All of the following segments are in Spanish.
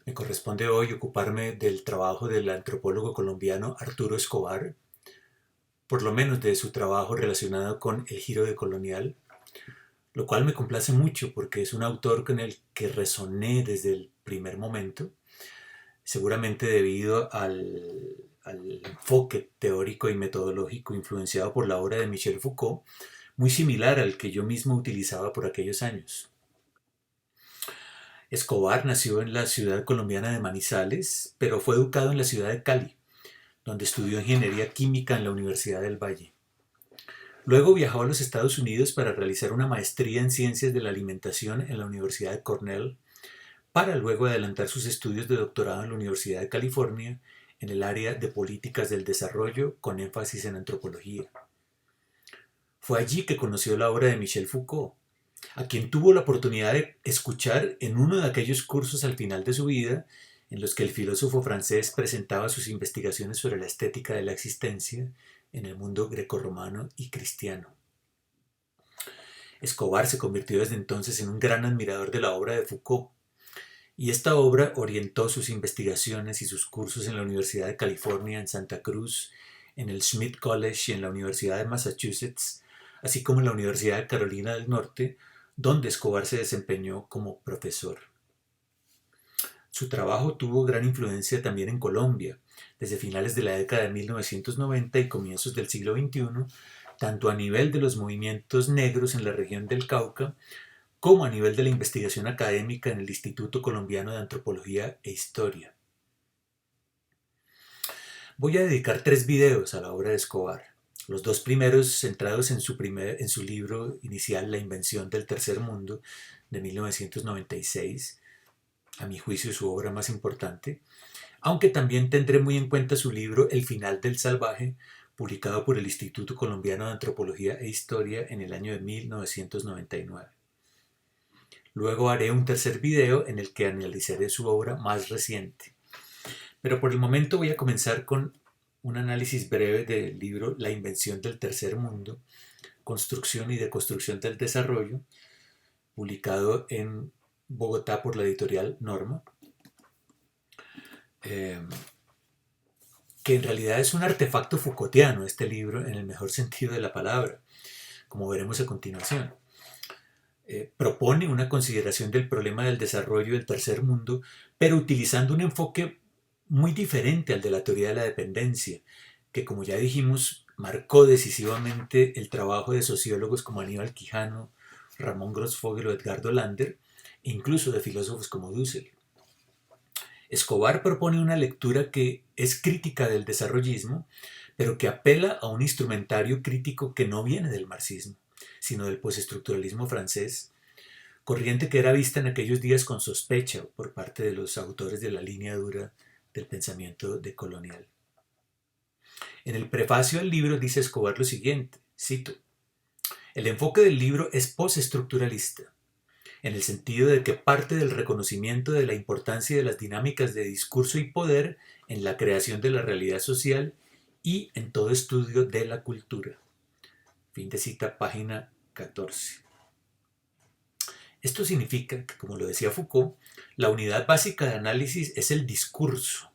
Me corresponde hoy ocuparme del trabajo del antropólogo colombiano Arturo Escobar, por lo menos de su trabajo relacionado con el giro de colonial, lo cual me complace mucho porque es un autor con el que resoné desde el primer momento, seguramente debido al enfoque teórico y metodológico influenciado por la obra de Michel Foucault, muy similar al que yo mismo utilizaba por aquellos años. Escobar nació en la ciudad colombiana de Manizales, pero fue educado en la ciudad de Cali, donde estudió ingeniería química en la Universidad del Valle. Luego viajó a los Estados Unidos para realizar una maestría en ciencias de la alimentación en la Universidad de Cornell, para luego adelantar sus estudios de doctorado en la Universidad de California en el área de políticas del desarrollo con énfasis en antropología. Fue allí que conoció la obra de Michel Foucault, a quien tuvo la oportunidad de escuchar en uno de aquellos cursos al final de su vida, en los que el filósofo francés presentaba sus investigaciones sobre la estética de la existencia en el mundo grecorromano y cristiano. Escobar se convirtió desde entonces en un gran admirador de la obra de Foucault, y esta obra orientó sus investigaciones y sus cursos en la Universidad de California en Santa Cruz, en el Smith College y en la Universidad de Massachusetts, así como en la Universidad de Carolina del Norte, donde Escobar se desempeñó como profesor. Su trabajo tuvo gran influencia también en Colombia, desde finales de la década de 1990 y comienzos del siglo XXI, tanto a nivel de los movimientos negros en la región del Cauca, como a nivel de la investigación académica en el Instituto Colombiano de Antropología e Historia. Voy a dedicar 3 videos a la obra de Escobar. Los 2 primeros centrados en su libro inicial La invención del tercer mundo, de 1996, a mi juicio su obra más importante, aunque también tendré muy en cuenta su libro El final del salvaje, publicado por el Instituto Colombiano de Antropología e Historia en el año de 1999. Luego haré un tercer video en el que analizaré su obra más reciente. Pero por el momento voy a comenzar con un análisis breve del libro La invención del tercer mundo, construcción y deconstrucción del desarrollo, publicado en Bogotá por la editorial Norma, eh, que en realidad es un artefacto Foucaultiano, este libro, en el mejor sentido de la palabra, como veremos a continuación. Propone una consideración del problema del desarrollo del tercer mundo, pero utilizando un enfoque muy diferente al de la teoría de la dependencia, que como ya dijimos, marcó decisivamente el trabajo de sociólogos como Aníbal Quijano, Ramón Grossfogel o Edgardo Lander, e incluso de filósofos como Dussel. Escobar propone una lectura que es crítica del desarrollismo, pero que apela a un instrumentario crítico que no viene del marxismo, sino del postestructuralismo francés, corriente que era vista en aquellos días con sospecha por parte de los autores de la línea dura del pensamiento decolonial. En el prefacio al libro dice Escobar lo siguiente, cito: "El enfoque del libro es postestructuralista, en el sentido de que parte del reconocimiento de la importancia de las dinámicas de discurso y poder en la creación de la realidad social y en todo estudio de la cultura". Fin de cita, página 14. Esto significa que, como lo decía Foucault, la unidad básica de análisis es el discurso,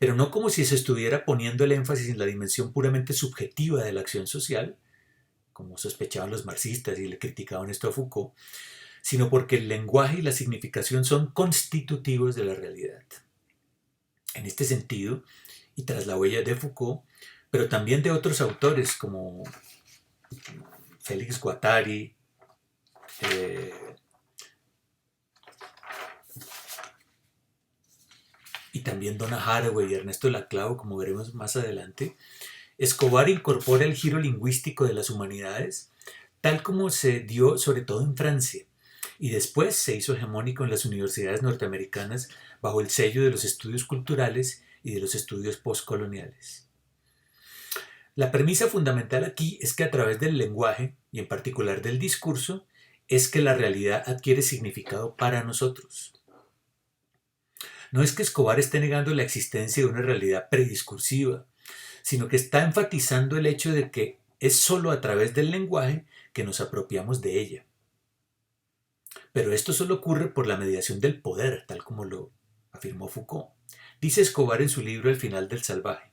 pero no como si se estuviera poniendo el énfasis en la dimensión puramente subjetiva de la acción social, como sospechaban los marxistas y le criticaban esto a Foucault, sino porque el lenguaje y la significación son constitutivos de la realidad. En este sentido, y tras la huella de Foucault, pero también de otros autores como Félix Guattari, eh, y también Donna Haraway y Ernesto Laclau, como veremos más adelante, Escobar incorpora el giro lingüístico de las humanidades, tal como se dio sobre todo en Francia, y después se hizo hegemónico en las universidades norteamericanas bajo el sello de los estudios culturales y de los estudios postcoloniales. La premisa fundamental aquí es que a través del lenguaje, y en particular del discurso, es que la realidad adquiere significado para nosotros. No es que Escobar esté negando la existencia de una realidad prediscursiva, sino que está enfatizando el hecho de que es sólo a través del lenguaje que nos apropiamos de ella. Pero esto solo ocurre por la mediación del poder, tal como lo afirmó Foucault. Dice Escobar en su libro El final del salvaje.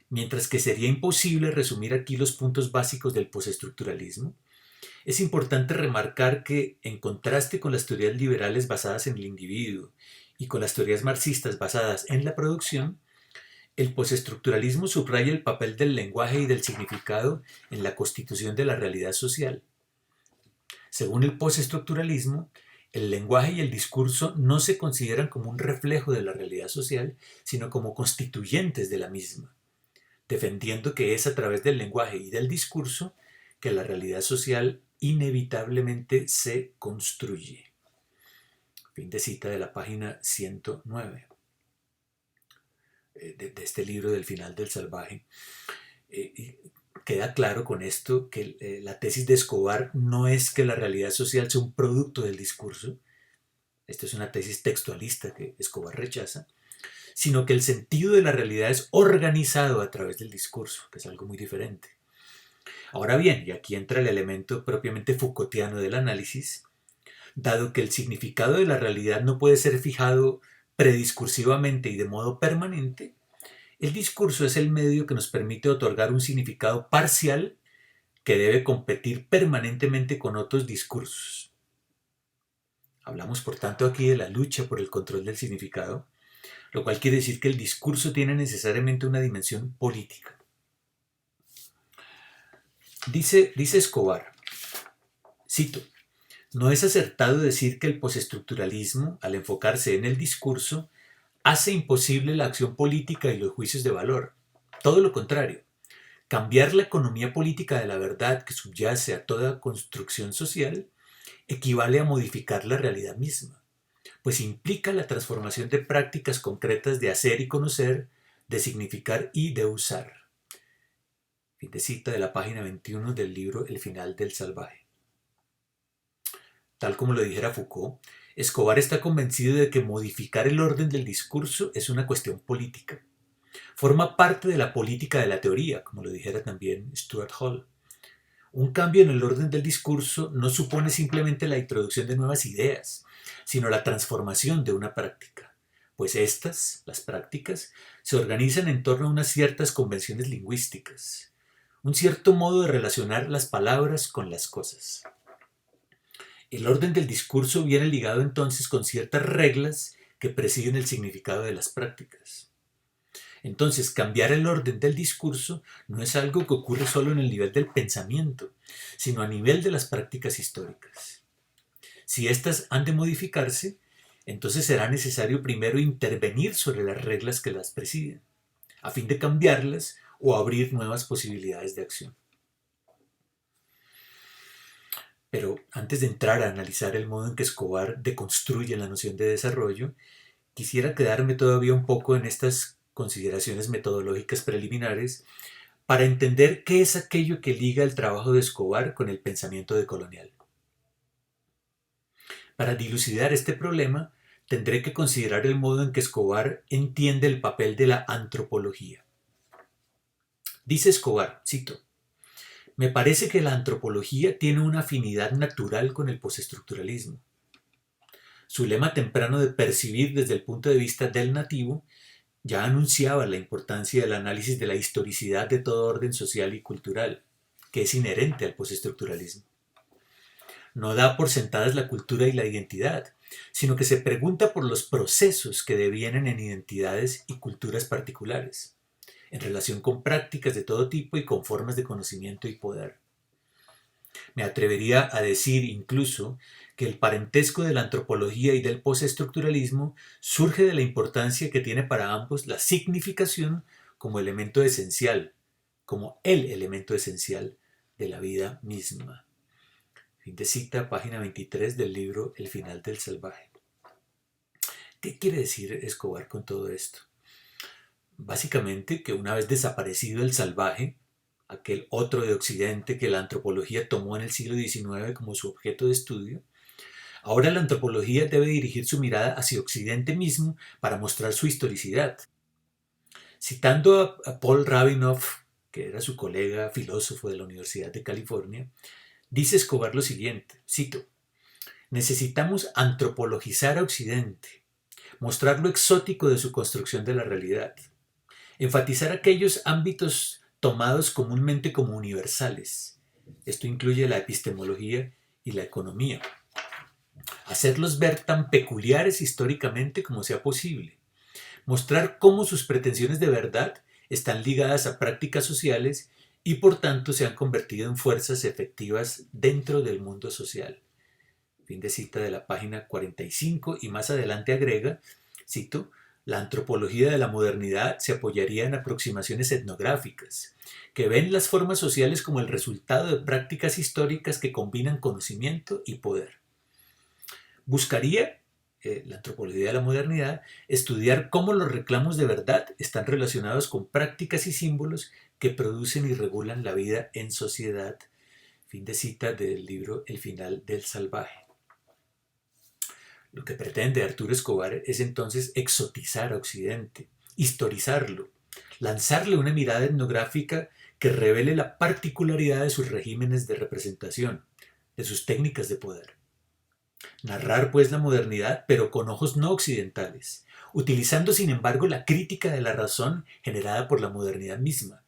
Mientras que sería imposible resumir aquí los puntos básicos del postestructuralismo, es importante remarcar que, en contraste con las teorías liberales basadas en el individuo y con las teorías marxistas basadas en la producción, el postestructuralismo subraya el papel del lenguaje y del significado en la constitución de la realidad social. Según el postestructuralismo, el lenguaje y el discurso no se consideran como un reflejo de la realidad social, sino como constituyentes de la misma, defendiendo que es a través del lenguaje y del discurso que la realidad social inevitablemente se construye. Fin de cita de la página 109 de este libro del final del salvaje. Queda claro con esto que la tesis de Escobar no es que la realidad social sea un producto del discurso, esta es una tesis textualista que Escobar rechaza, sino que el sentido de la realidad es organizado a través del discurso, que es algo muy diferente. Ahora bien, y aquí entra el elemento propiamente Foucaultiano del análisis, dado que el significado de la realidad no puede ser fijado prediscursivamente y de modo permanente, el discurso es el medio que nos permite otorgar un significado parcial que debe competir permanentemente con otros discursos. Hablamos, por tanto, aquí de la lucha por el control del significado, lo cual quiere decir que el discurso tiene necesariamente una dimensión política. Dice Escobar, cito, no es acertado decir que el postestructuralismo, al enfocarse en el discurso, hace imposible la acción política y los juicios de valor. Todo lo contrario. Cambiar la economía política de la verdad que subyace a toda construcción social equivale a modificar la realidad misma, pues implica la transformación de prácticas concretas de hacer y conocer, de significar y de usar. Fin de cita de la página 21 del libro El final del salvaje. Tal como lo dijera Foucault, Escobar está convencido de que modificar el orden del discurso es una cuestión política. Forma parte de la política de la teoría, como lo dijera también Stuart Hall. Un cambio en el orden del discurso no supone simplemente la introducción de nuevas ideas, sino la transformación de una práctica, pues estas, las prácticas, se organizan en torno a unas ciertas convenciones lingüísticas, un cierto modo de relacionar las palabras con las cosas. El orden del discurso viene ligado entonces con ciertas reglas que presiden el significado de las prácticas. Entonces, cambiar el orden del discurso no es algo que ocurre solo en el nivel del pensamiento, sino a nivel de las prácticas históricas. Si éstas han de modificarse, entonces será necesario primero intervenir sobre las reglas que las presiden, a fin de cambiarlas o abrir nuevas posibilidades de acción. Pero antes de entrar a analizar el modo en que Escobar deconstruye la noción de desarrollo, quisiera quedarme todavía un poco en estas consideraciones metodológicas preliminares para entender qué es aquello que liga el trabajo de Escobar con el pensamiento decolonial. Para dilucidar este problema, tendré que considerar el modo en que Escobar entiende el papel de la antropología. Dice Escobar, cito, me parece que la antropología tiene una afinidad natural con el postestructuralismo. Su lema temprano de percibir desde el punto de vista del nativo ya anunciaba la importancia del análisis de la historicidad de todo orden social y cultural, que es inherente al postestructuralismo. No da por sentadas la cultura y la identidad, sino que se pregunta por los procesos que devienen en identidades y culturas particulares, en relación con prácticas de todo tipo y con formas de conocimiento y poder. Me atrevería a decir incluso que el parentesco de la antropología y del postestructuralismo surge de la importancia que tiene para ambos la significación como elemento esencial, como el elemento esencial de la vida misma. Fin de cita, página 23 del libro El final del salvaje. ¿Qué quiere decir Escobar con todo esto? Básicamente que una vez desaparecido el salvaje, aquel otro de Occidente que la antropología tomó en el siglo XIX como su objeto de estudio, ahora la antropología debe dirigir su mirada hacia Occidente mismo para mostrar su historicidad. Citando a Paul Rabinoff, que era su colega filósofo de la Universidad de California, dice Escobar lo siguiente, cito, necesitamos antropologizar a Occidente, mostrar lo exótico de su construcción de la realidad, enfatizar aquellos ámbitos tomados comúnmente como universales. Esto incluye la epistemología y la economía. Hacerlos ver tan peculiares históricamente como sea posible. Mostrar cómo sus pretensiones de verdad están ligadas a prácticas sociales y por tanto se han convertido en fuerzas efectivas dentro del mundo social. Fin de cita de la página 45 y más adelante agrega, cito, la antropología de la modernidad se apoyaría en aproximaciones etnográficas, que ven las formas sociales como el resultado de prácticas históricas que combinan conocimiento y poder. Buscaría, la antropología de la modernidad, estudiar cómo los reclamos de verdad están relacionados con prácticas y símbolos que producen y regulan la vida en sociedad. Fin de cita del libro El final del salvaje. Lo que pretende Arturo Escobar es entonces exotizar a Occidente, historizarlo, lanzarle una mirada etnográfica que revele la particularidad de sus regímenes de representación, de sus técnicas de poder. Narrar pues la modernidad, pero con ojos no occidentales, utilizando sin embargo la crítica de la razón generada por la modernidad misma,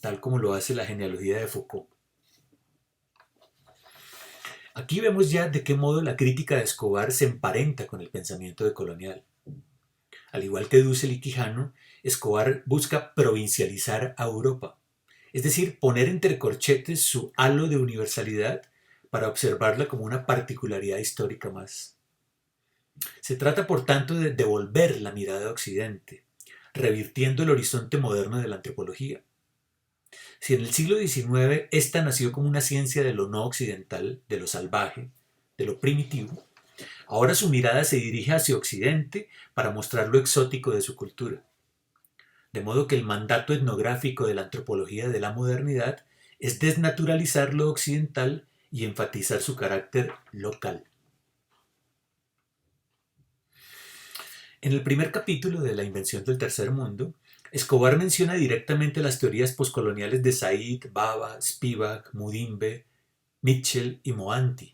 tal como lo hace la genealogía de Foucault. Aquí vemos ya de qué modo la crítica de Escobar se emparenta con el pensamiento decolonial. Al igual que Dussel y Quijano, Escobar busca provincializar a Europa, es decir, poner entre corchetes su halo de universalidad para observarla como una particularidad histórica más. Se trata, por tanto, de devolver la mirada a Occidente, revirtiendo el horizonte moderno de la antropología. Si en el siglo XIX esta nació como una ciencia de lo no occidental, de lo salvaje, de lo primitivo, ahora su mirada se dirige hacia Occidente para mostrar lo exótico de su cultura. De modo que el mandato etnográfico de la antropología de la modernidad es desnaturalizar lo occidental y enfatizar su carácter local. En el primer capítulo de La invención del tercer mundo, Escobar menciona directamente las teorías poscoloniales de Said, Baba, Spivak, Mudimbe, Mitchell y Mohanty,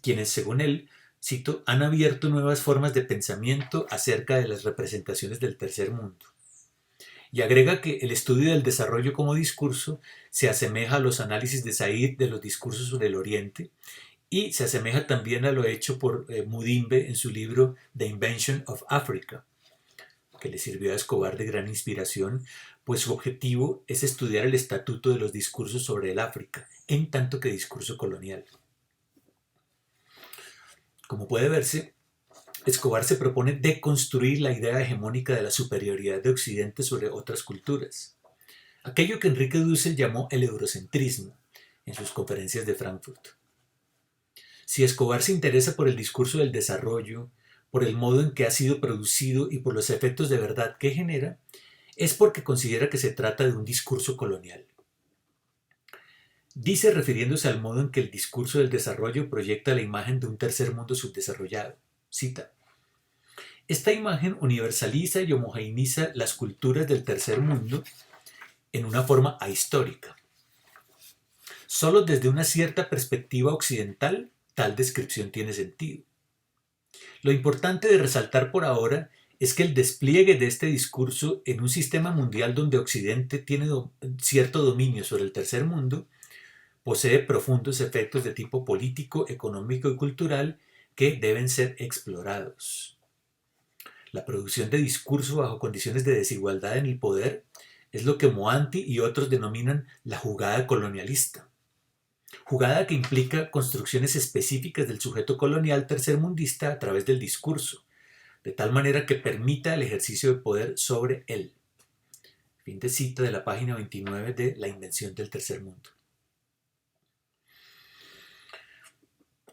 quienes, según él, cito, han abierto nuevas formas de pensamiento acerca de las representaciones del tercer mundo. Y agrega que el estudio del desarrollo como discurso se asemeja a los análisis de Said de los discursos sobre el Oriente y se asemeja también a lo hecho por Mudimbe en su libro The Invention of Africa, que le sirvió a Escobar de gran inspiración, pues su objetivo es estudiar el estatuto de los discursos sobre el África, en tanto que discurso colonial. Como puede verse, Escobar se propone deconstruir la idea hegemónica de la superioridad de Occidente sobre otras culturas, aquello que Enrique Dussel llamó el eurocentrismo en sus conferencias de Frankfurt. Si Escobar se interesa por el discurso del desarrollo, por el modo en que ha sido producido y por los efectos de verdad que genera, es porque considera que se trata de un discurso colonial. Dice refiriéndose al modo en que el discurso del desarrollo proyecta la imagen de un tercer mundo subdesarrollado. Cita: esta imagen universaliza y homogeneiza las culturas del tercer mundo en una forma ahistórica. Solo desde una cierta perspectiva occidental tal descripción tiene sentido. Lo importante de resaltar por ahora es que el despliegue de este discurso en un sistema mundial donde Occidente tiene cierto dominio sobre el tercer mundo posee profundos efectos de tipo político, económico y cultural que deben ser explorados. La producción de discurso bajo condiciones de desigualdad en el poder es lo que Mohanty y otros denominan la jugada colonialista. Jugada que implica construcciones específicas del sujeto colonial tercermundista a través del discurso, de tal manera que permita el ejercicio de poder sobre él. Fin de cita de la página 29 de La invención del tercer mundo.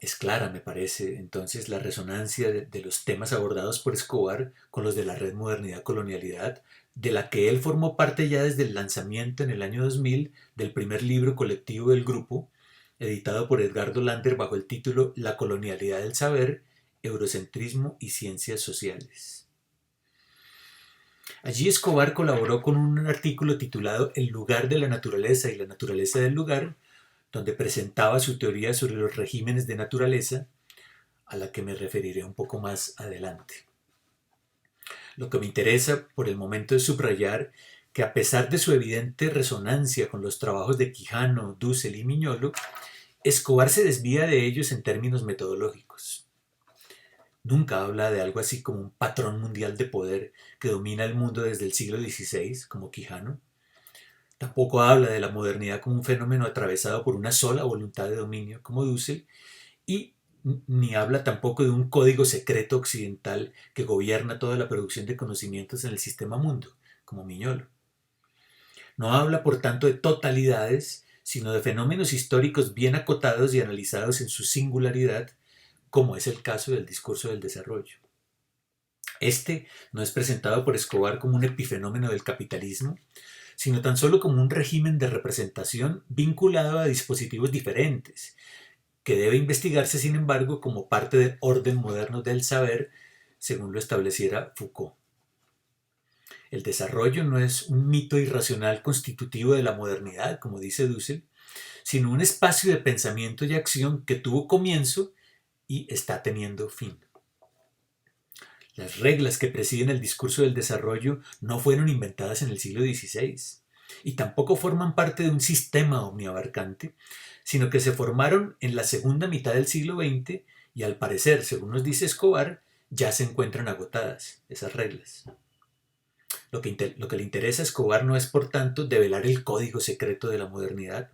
Es clara, me parece, entonces, la resonancia de los temas abordados por Escobar con los de la red modernidad-colonialidad, de la que él formó parte ya desde el lanzamiento en el año 2000 del primer libro colectivo del grupo, editado por Edgardo Lander bajo el título La colonialidad del saber, eurocentrismo y ciencias sociales. Allí Escobar colaboró con un artículo titulado El lugar de la naturaleza y la naturaleza del lugar, donde presentaba su teoría sobre los regímenes de naturaleza, a la que me referiré un poco más adelante. Lo que me interesa por el momento es subrayar que a pesar de su evidente resonancia con los trabajos de Quijano, Dussel y Miñolo, Escobar se desvía de ellos en términos metodológicos. Nunca habla de algo así como un patrón mundial de poder que domina el mundo desde el siglo XVI, como Quijano. Tampoco habla de la modernidad como un fenómeno atravesado por una sola voluntad de dominio, como Dussel, y ni habla tampoco de un código secreto occidental que gobierna toda la producción de conocimientos en el sistema mundo, como Miñolo. No habla, por tanto, de totalidades, sino de fenómenos históricos bien acotados y analizados en su singularidad, como es el caso del discurso del desarrollo. Este no es presentado por Escobar como un epifenómeno del capitalismo, sino tan solo como un régimen de representación vinculado a dispositivos diferentes, que debe investigarse, sin embargo, como parte del orden moderno del saber, según lo estableciera Foucault. El desarrollo no es un mito irracional constitutivo de la modernidad, como dice Dussel, sino un espacio de pensamiento y acción que tuvo comienzo y está teniendo fin. Las reglas que presiden el discurso del desarrollo no fueron inventadas en el siglo XVI y tampoco forman parte de un sistema omniabarcante, sino que se formaron en la segunda mitad del siglo XX y al parecer, según nos dice Escobar, ya se encuentran agotadas esas reglas. Lo que le interesa a Escobar no es, por tanto, develar el código secreto de la modernidad,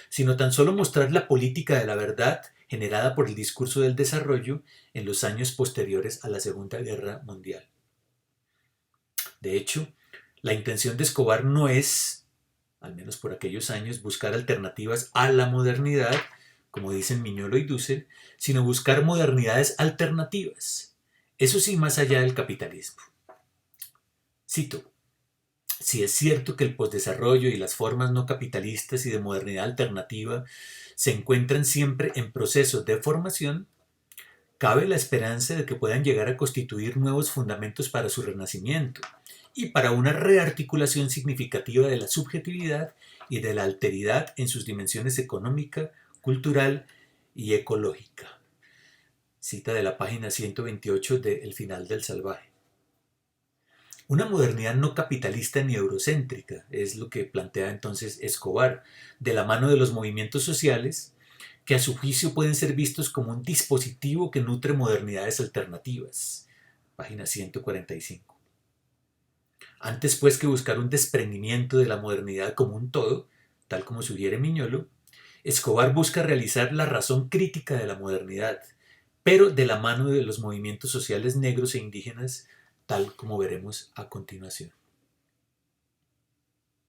sino tan solo mostrar la política de la verdad generada por el discurso del desarrollo en los años posteriores a la Segunda Guerra Mundial. De hecho, la intención de Escobar no es, al menos por aquellos años, buscar alternativas a la modernidad, como dicen Miñolo y Dussel, sino buscar modernidades alternativas, eso sí, más allá del capitalismo. Cito: si es cierto que el posdesarrollo y las formas no capitalistas y de modernidad alternativa se encuentran siempre en procesos de formación, cabe la esperanza de que puedan llegar a constituir nuevos fundamentos para su renacimiento y para una rearticulación significativa de la subjetividad y de la alteridad en sus dimensiones económica, cultural y ecológica. Cita de la página 128 de El final del salvaje. Una modernidad no capitalista ni eurocéntrica es lo que plantea entonces Escobar, de la mano de los movimientos sociales, que a su juicio pueden ser vistos como un dispositivo que nutre modernidades alternativas. Página 145. Antes pues que buscar un desprendimiento de la modernidad como un todo, tal como sugiere Miñolo, Escobar busca realizar la razón crítica de la modernidad, pero de la mano de los movimientos sociales negros e indígenas, tal como veremos a continuación.